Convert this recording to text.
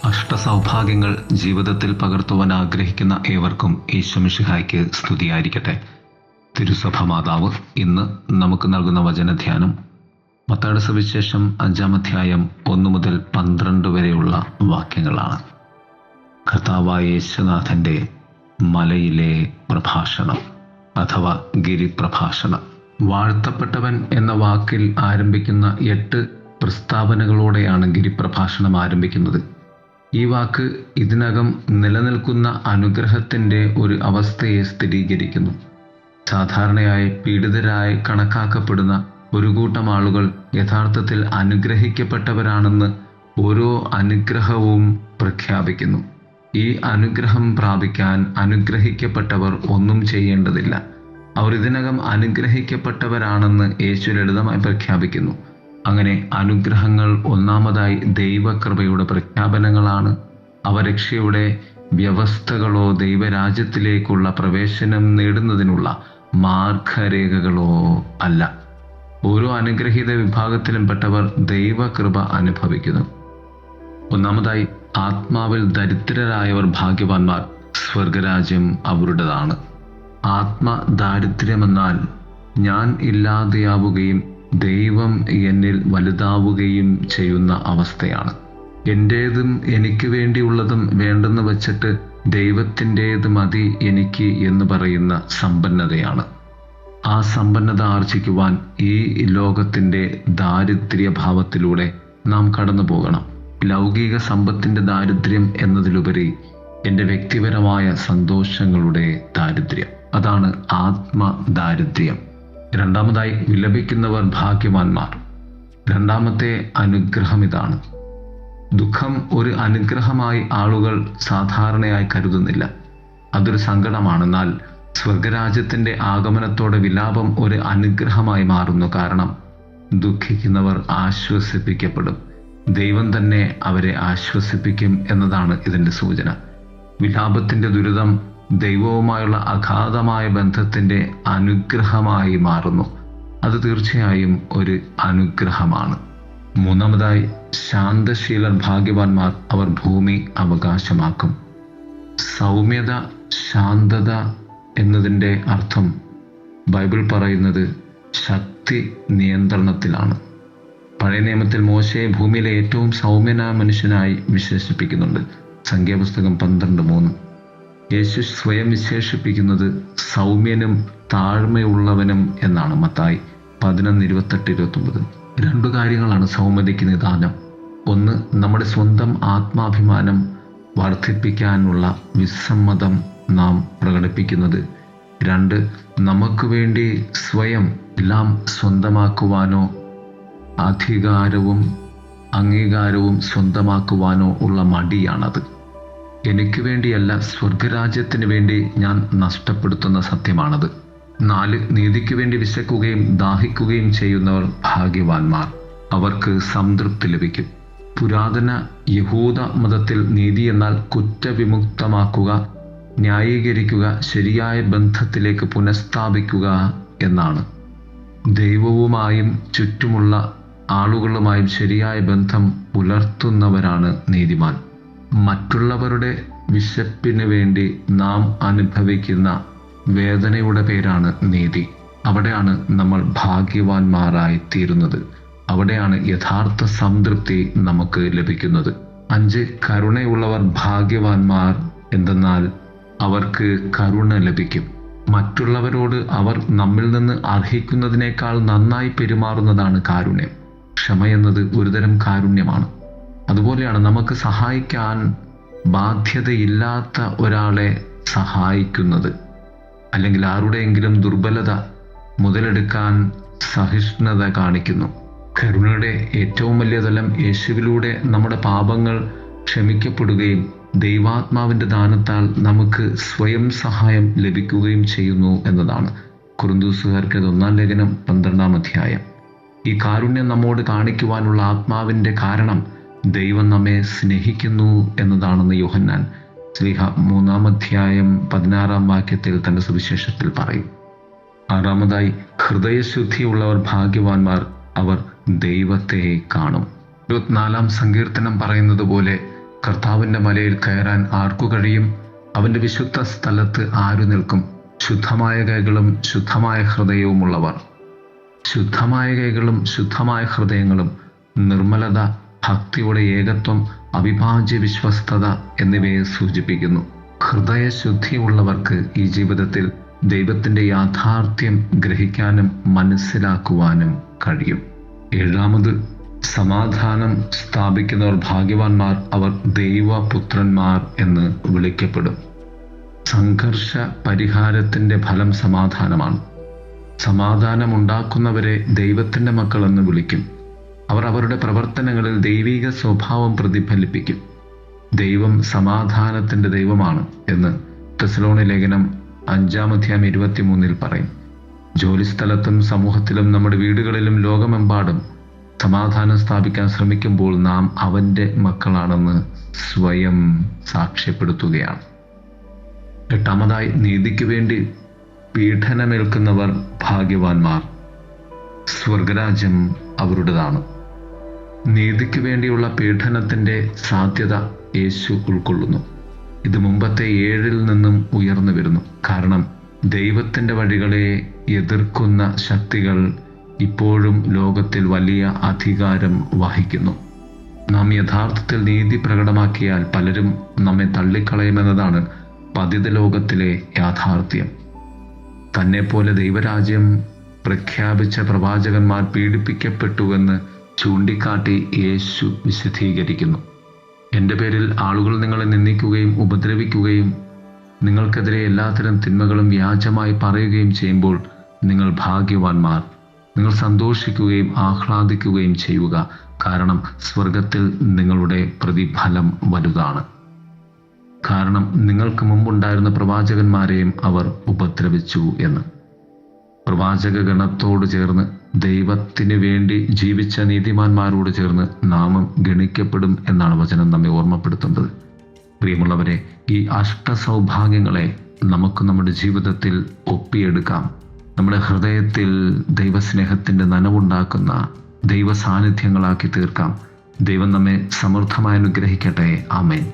അഷ്ടസൗഭാഗ്യങ്ങൾ ജീവിതത്തിൽ പകർത്തുവാൻ ആഗ്രഹിക്കുന്ന ഏവർക്കും ഈശോമിശിഹായ്ക്ക് സ്തുതിയായിരിക്കട്ടെ. തിരുസഭ മാതാവ് ഇന്ന് നമുക്ക് നൽകുന്ന വചനധ്യാനം മത്തായിയുടെ സുവിശേഷം 5-ാം അധ്യായം 1 മുതൽ 12 വരെയുള്ള വാക്യങ്ങളാണ്. കർത്താവായ യേശുനാഥൻ്റെ മലയിലെ പ്രഭാഷണം അഥവാ ഗിരിപ്രഭാഷണം. വാഴ്ത്തപ്പെട്ടവൻ എന്ന വാക്കിൽ ആരംഭിക്കുന്ന 8 പ്രസ്താവനകളോടെയാണ് ഗിരിപ്രഭാഷണം ആരംഭിക്കുന്നത്. ഈ വാക്ക് ഇതിനകം നിലനിൽക്കുന്ന അനുഗ്രഹത്തിൻ്റെ ഒരു അവസ്ഥയെ സ്ഥിരീകരിക്കുന്നു. സാധാരണയായി പീഡിതരായി കണക്കാക്കപ്പെടുന്ന ഒരു കൂട്ടം ആളുകൾ യഥാർത്ഥത്തിൽ അനുഗ്രഹിക്കപ്പെട്ടവരാണെന്ന് ഓരോ അനുഗ്രഹവും പ്രഖ്യാപിക്കുന്നു. ഈ അനുഗ്രഹം പ്രാപിക്കാൻ അനുഗ്രഹിക്കപ്പെട്ടവർ ഒന്നും ചെയ്യേണ്ടതില്ല. അവർ ഇതിനകം അനുഗ്രഹിക്കപ്പെട്ടവരാണെന്ന് യേശു ലളിതമായി പ്രഖ്യാപിക്കുന്നു. അങ്ങനെ അനുഗ്രഹങ്ങൾ ഒന്നാമതായി ദൈവകൃപയുടെ പ്രഖ്യാപനങ്ങളാണ്. അവ രക്ഷയുടെ വ്യവസ്ഥകളോ ദൈവരാജ്യത്തിലേക്കുള്ള പ്രവേശനം നേടുന്നതിനുള്ള മാർഗരേഖകളോ അല്ല. ഓരോ അനുഗ്രഹീത വിഭാഗത്തിലും പെട്ടവർ ദൈവകൃപ അനുഭവിക്കുന്നു. ഒന്നാമതായി, ആത്മാവിൽ ദരിദ്രരായവർ ഭാഗ്യവാന്മാർ, സ്വർഗരാജ്യം അവരുടേതാണ്. ആത്മദാരിദ്ര്യമെന്നാൽ ഞാൻ ഇല്ലാതെയാവുകയും ദൈവം എന്നിൽ വലുതാവുകയും ചെയ്യുന്ന അവസ്ഥയാണ്. എൻ്റേതും എനിക്ക് വേണ്ടിയുള്ളതും വേണ്ടെന്ന് വച്ചിട്ട് ദൈവത്തിൻ്റേത് മതി എനിക്ക് എന്ന് പറയുന്ന സമ്പന്നതയാണ്. ആ സമ്പന്നത ആർജിക്കുവാൻ ഈ ലോകത്തിൻ്റെ ദാരിദ്ര്യഭാവത്തിലൂടെ നാം കടന്നു പോകണം. ലൗകിക സമ്പത്തിൻ്റെ ദാരിദ്ര്യം എന്നതിലുപരി എൻ്റെ വ്യക്തിപരമായ സന്തോഷങ്ങളുടെ ദാരിദ്ര്യം, അതാണ് ആത്മദാരിദ്ര്യം. രണ്ടാമതായി, വിലപിക്കുന്നവർ ഭാഗ്യവാന്മാർ. രണ്ടാമത്തെ അനുഗ്രഹം ഇതാണ്. ദുഃഖം ഒരു അനുഗ്രഹമായി ആളുകൾ സാധാരണയായി കരുതുന്നില്ല. അതൊരു സങ്കടമാണെന്നാൽ സ്വർഗരാജ്യത്തിൻ്റെ ആഗമനത്തോടെ വിലാപം ഒരു അനുഗ്രഹമായി മാറുന്നു. കാരണം ദുഃഖിക്കുന്നവർ ആശ്വസിപ്പിക്കപ്പെടും. ദൈവം തന്നെ അവരെ ആശ്വസിപ്പിക്കും എന്നതാണ് ഇതിൻ്റെ സൂചന. വിലാപത്തിൻ്റെ ദുരിതം ദൈവവുമായുള്ള അഗാധമായ ബന്ധത്തിൻ്റെ അനുഗ്രഹമായി മാറുന്നു. അത് തീർച്ചയായും ഒരു അനുഗ്രഹമാണ്. മൂന്നാമതായി, ശാന്തശീലർ ഭാഗ്യവാന്മാർ, അവർ ഭൂമി അവകാശമാക്കും. സൗമ്യത, ശാന്തത എന്നതിൻ്റെ അർത്ഥം ബൈബിൾ പറയുന്നത് ശക്തി നിയന്ത്രണത്തിലാണ്. പഴയ നിയമത്തിൽ മോശയെ ഭൂമിയിലെ ഏറ്റവും സൗമ്യനായ മനുഷ്യനായി വിശേഷിപ്പിക്കുന്നുണ്ട്. സംഖ്യാപുസ്തകം 12:3. യേശു സ്വയം വിശേഷിപ്പിക്കുന്നത് സൗമ്യനും താഴ്മയുള്ളവനും എന്നാണ്. മത്തായി 11:28-29. 2 കാര്യങ്ങളാണ് സൗമ്യതയ്ക്ക് നിദാനം. ഒന്ന്, നമ്മുടെ സ്വന്തം ആത്മാഭിമാനം വർദ്ധിപ്പിക്കാനുള്ള വിസമ്മതം നാം പ്രകടിപ്പിക്കുന്നത്. 2, നമുക്ക് വേണ്ടി സ്വയം എല്ലാം സ്വന്തമാക്കുവാനോ അധികാരവും അംഗീകാരവും സ്വന്തമാക്കുവാനോ ഉള്ള മടിയാണത്. എനിക്ക് വേണ്ടിയല്ല, സ്വർഗരാജ്യത്തിന് വേണ്ടി ഞാൻ നഷ്ടപ്പെടുത്തുന്ന സത്യമാണത്. 4, നീതിക്ക് വേണ്ടി വിശക്കുകയും ദാഹിക്കുകയും ചെയ്യുന്നവർ ഭാഗ്യവാന്മാർ, അവർക്ക് സംതൃപ്തി ലഭിക്കും. പുരാതന യഹൂദ മതത്തിൽ നീതി എന്നാൽ കുറ്റവിമുക്തമാക്കുക, ന്യായീകരിക്കുക, ശരിയായ ബന്ധത്തിലേക്ക് പുനഃസ്ഥാപിക്കുക എന്നാണ്. ദൈവവുമായും ചുറ്റുമുള്ള ആളുകളുമായും ശരിയായ ബന്ധം പുലർത്തുന്നവരാണ് നീതിമാൻ. മറ്റുള്ളവരുടെ വിശപ്പിന് വേണ്ടി നാം അനുഭവിക്കുന്ന വേദനയുടെ പേരാണ് നീതി. അവിടെയാണ് നമ്മൾ ഭാഗ്യവാന്മാരായി തീരുന്നത്. അവിടെയാണ് യഥാർത്ഥ സംതൃപ്തി നമുക്ക് ലഭിക്കുന്നത്. 5, കരുണയുള്ളവർ ഭാഗ്യവാന്മാർ എന്തെന്നാൽ അവർക്ക് കരുണ ലഭിക്കും. മറ്റുള്ളവരോട് അവർ നമ്മിൽ നിന്ന് അർഹിക്കുന്നതിനേക്കാൾ നന്നായി പെരുമാറുന്നതാണ് കാരുണ്യം. ക്ഷമയെന്നത് ഒരുതരം കാരുണ്യമാണ്. അതുപോലെയാണ് നമുക്ക് സഹായിക്കാൻ ബാധ്യതയില്ലാത്ത ഒരാളെ സഹായിക്കുന്നത്, അല്ലെങ്കിൽ ആരുടെയെങ്കിലും ദുർബലത മുതലെടുക്കാൻ സഹിഷ്ണുത കാണിക്കുന്നു. കരുണയുടെ ഏറ്റവും വലിയ തലം യേശുവിലൂടെ നമ്മുടെ പാപങ്ങൾ ക്ഷമിക്കപ്പെടുകയും ദൈവാത്മാവിൻ്റെ ദാനത്താൽ നമുക്ക് സ്വയം സഹായം ലഭിക്കുകയും ചെയ്യുന്നു എന്നതാണ്. കൊരിന്ത്യൻകാർക്ക് 1-ാം ലേഖനം 12-ാം അധ്യായം. ഈ കാരുണ്യം നമ്മോട് കാണിക്കുവാനുള്ള ആത്മാവിൻ്റെ കാരണം ദൈവം നമ്മെ സ്നേഹിക്കുന്നു എന്നതാണെന്ന് യോഹന്നാൻ ശ്ലീഹ 3-ാം അധ്യായം 16-ാം വാക്യത്തിൽ തൻ്റെ സുവിശേഷത്തിൽ പറയും. 6, ഹൃദയശുദ്ധിയുള്ളവർ ഭാഗ്യവാന്മാർ, അവർ ദൈവത്തെ കാണും. 24-ാം സങ്കീർത്തനം പറയുന്നത് പോലെ, കർത്താവിൻ്റെ മലയിൽ കയറാൻ ആർക്കു കഴിയും? അവൻ്റെ വിശുദ്ധ സ്ഥലത്ത് ആരു നിൽക്കും? ശുദ്ധമായ കൈകളും ശുദ്ധമായ ഹൃദയവുമുള്ളവർ. ശുദ്ധമായ കൈകളും ശുദ്ധമായ ഹൃദയങ്ങളും നിർമ്മലത, ഭക്തിയുടെ ഏകത്വം, അവിഭാജ്യ വിശ്വസ്തത എന്നിവയെ സൂചിപ്പിക്കുന്നു. ഹൃദയശുദ്ധിയുള്ളവർക്ക് ഈ ജീവിതത്തിൽ ദൈവത്തിൻ്റെ യാഥാർത്ഥ്യം ഗ്രഹിക്കാനും മനസ്സിലാക്കുവാനും കഴിയും. 7-ാമത്, സമാധാനം സ്ഥാപിക്കുന്നവർ ഭാഗ്യവാന്മാർ, അവർ ദൈവപുത്രന്മാർ എന്ന് വിളിക്കപ്പെടും. സംഘർഷ പരിഹാരത്തിൻ്റെ ഫലം സമാധാനമാണ്. സമാധാനമുണ്ടാക്കുന്നവരെ ദൈവത്തിൻ്റെ മക്കൾ എന്ന് വിളിക്കും. അവർ അവരുടെ പ്രവർത്തനങ്ങളിൽ ദൈവിക സ്വഭാവം പ്രതിഫലിപ്പിക്കും. ദൈവം സമാധാനത്തിൻ്റെ ദൈവമാണ് എന്ന് തെസ്സലോനി ലേഖനം 5-ാം-23 പറയും. ജോലിസ്ഥലത്തും സമൂഹത്തിലും നമ്മുടെ വീടുകളിലും ലോകമെമ്പാടും സമാധാനം സ്ഥാപിക്കാൻ ശ്രമിക്കുമ്പോൾ നാം അവൻ്റെ മക്കളാണെന്ന് സ്വയം സാക്ഷ്യപ്പെടുത്തുകയാണ്. 8-ാമതായി, നീതിക്ക് വേണ്ടി പീഡനമേൽക്കുന്നവർ ഭാഗ്യവാന്മാർ, സ്വർഗരാജ്യം അവരുടേതാണ്. നീതിക്ക് വേണ്ടിയുള്ള പീഡനത്തിൻ്റെ സാധ്യത യേശു ഉൾക്കൊള്ളുന്നു. ഇത് മുമ്പത്തെ 7-ൽ നിന്നും ഉയർന്നു വരുന്നു. കാരണം ദൈവത്തിൻ്റെ വഴികളെ എതിർക്കുന്ന ശക്തികൾ ഇപ്പോഴും ലോകത്തിൽ വലിയ അധികാരം വഹിക്കുന്നു. നാം യഥാർത്ഥത്തിൽ നീതി പ്രകടമാക്കിയാൽ പലരും നമ്മെ തള്ളിക്കളയുമെന്നതാണ് പതിത ലോകത്തിലെ യാഥാർത്ഥ്യം. തന്നെപ്പോലെ ദൈവരാജ്യം പ്രഖ്യാപിച്ച പ്രവാചകന്മാർ പീഡിപ്പിക്കപ്പെട്ടുവെന്ന് ചൂണ്ടിക്കാട്ടി യേശു വിശദീകരിക്കുന്നു. എൻ്റെ പേരിൽ ആളുകൾ നിങ്ങളെ നിന്ദിക്കുകയും ഉപദ്രവിക്കുകയും നിങ്ങൾക്കെതിരെ എല്ലാത്തരം തിന്മകളും വ്യാജമായി പറയുകയും ചെയ്യുമ്പോൾ നിങ്ങൾ ഭാഗ്യവാന്മാർ. നിങ്ങൾ സന്തോഷിക്കുകയും ആഹ്ലാദിക്കുകയും ചെയ്യുക, കാരണം സ്വർഗത്തിൽ നിങ്ങളുടെ പ്രതിഫലം വലുതാണ്. കാരണം നിങ്ങൾക്ക് മുമ്പുണ്ടായിരുന്ന പ്രവാചകന്മാരെയും അവർ ഉപദ്രവിച്ചു എന്ന്. പ്രവാചക ഗണത്തോട് ചേർന്ന് ദൈവത്തിന് വേണ്ടി ജീവിച്ച നീതിമാന്മാരോട് ചേർന്ന് നാമം ഗണിക്കപ്പെടും എന്നാണ് വചനം നമ്മെ ഓർമ്മപ്പെടുത്തുന്നത്. പ്രിയമുള്ളവരെ, ഈ അഷ്ടസൗഭാഗ്യങ്ങളെ നമുക്ക് നമ്മുടെ ജീവിതത്തിൽ ഒപ്പിയെടുക്കാം. നമ്മുടെ ഹൃദയത്തിൽ ദൈവസ്നേഹത്തിൻ്റെ നനവുണ്ടാക്കുന്ന ദൈവ സാന്നിധ്യങ്ങളാക്കി തീർക്കാം. ദൈവം നമ്മെ സമൃദ്ധമായി അനുഗ്രഹിക്കട്ടെ. ആമേൻ.